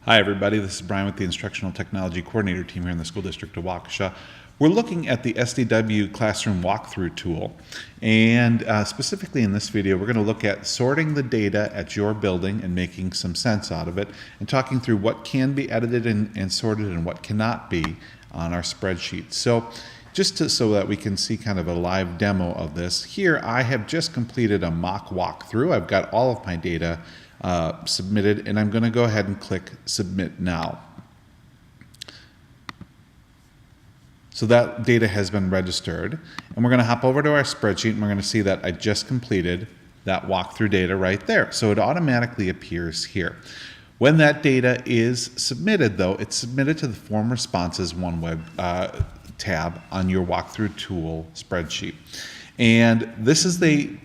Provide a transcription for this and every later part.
Hi everybody, this is Brian with the Instructional Technology Coordinator team here in the School District of Waukesha. We're looking at the SDW Classroom Walk Through Tool, and specifically in this video we're going to look at sorting the data at your building and making some sense out of it, and talking through what can be edited and sorted and what cannot be on our spreadsheet. So so that we can see kind of a live demo of this, here I have just completed a mock walkthrough. I've got all of my data submitted, and I'm going to go ahead and click Submit Now. So that data has been registered, and we're going to hop over to our spreadsheet, and we're going to see that I just completed that walkthrough data right there. So it automatically appears here. When that data is submitted, though, it's submitted to the Form Responses One Web tab on your walkthrough tool spreadsheet. And this is the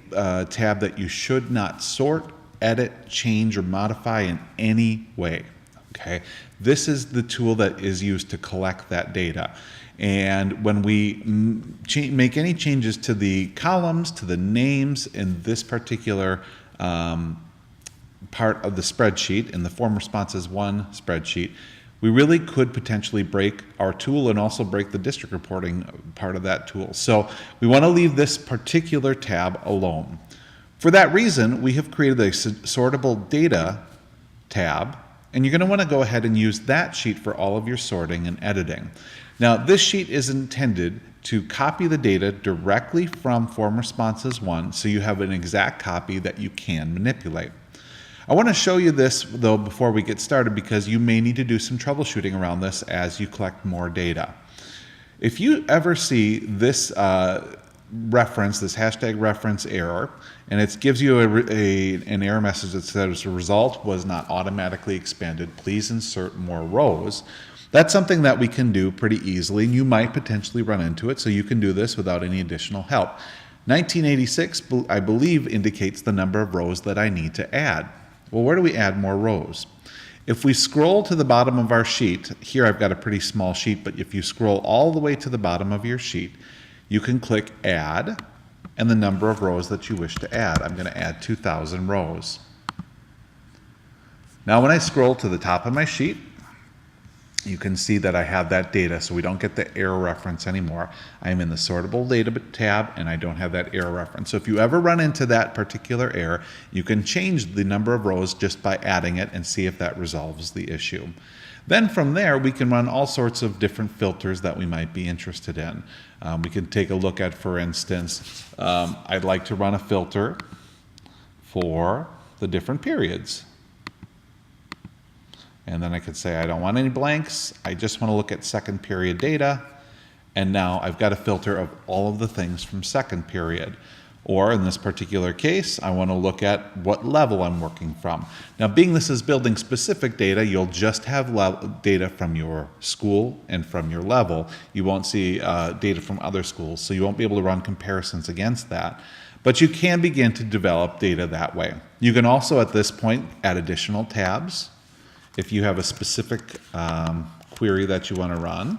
tab that you should not sort, edit, change, or modify in any way. Okay, this is the tool that is used to collect that data. And when we make any changes to the columns, to the names in this particular part of the spreadsheet, in the Form Responses 1 spreadsheet, we really could potentially break our tool and also break the district reporting part of that tool. So we want to leave this particular tab alone. For that reason, we have created a sortable data tab, and you're going to want to go ahead and use that sheet for all of your sorting and editing. Now, this sheet is intended to copy the data directly from Form Responses 1, so you have an exact copy that you can manipulate. I want to show you this, though, before we get started, because you may need to do some troubleshooting around this as you collect more data. If you ever see this reference, this hashtag reference error, and it gives you an error message that says the result was not automatically expanded, please insert more rows. That's something that we can do pretty easily, and you might potentially run into it, so you can do this without any additional help. 1986, I believe, indicates the number of rows that I need to add. Well, where do we add more rows? If we scroll to the bottom of our sheet, here I've got a pretty small sheet, but if you scroll all the way to the bottom of your sheet, you can click Add and the number of rows that you wish to add. I'm going to add 2,000 rows. Now when I scroll to the top of my sheet, you can see that I have that data, so we don't get the error reference anymore. I am in the Sortable Data tab, and I don't have that error reference. So if you ever run into that particular error, you can change the number of rows just by adding it and see if that resolves the issue. Then from there, we can run all sorts of different filters that we might be interested in. We can take a look at, for instance, I'd like to run a filter for the different periods. And then I could say I don't want any blanks, I just want to look at second period data, and now I've got a filter of all of the things from second period. Or in this particular case, I want to look at what level I'm working from. Now, being this is building specific data, you'll just have data from your school and from your level. You won't see data from other schools, so you won't be able to run comparisons against that. But you can begin to develop data that way. You can also, at this point, add additional tabs. If you have a specific query that you want to run,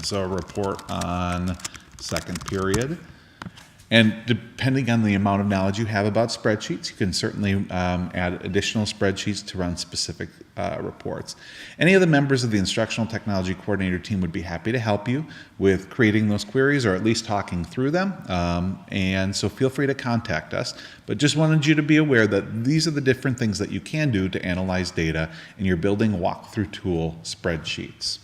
so a report on second period, and depending on the amount of knowledge you have about spreadsheets, you can certainly add additional spreadsheets to run specific reports. Any of the members of the Instructional Technology Coordinator team would be happy to help you with creating those queries, or at least talking through them, and so feel free to contact us. But just wanted you to be aware that these are the different things that you can do to analyze data in your building walkthrough tool spreadsheets.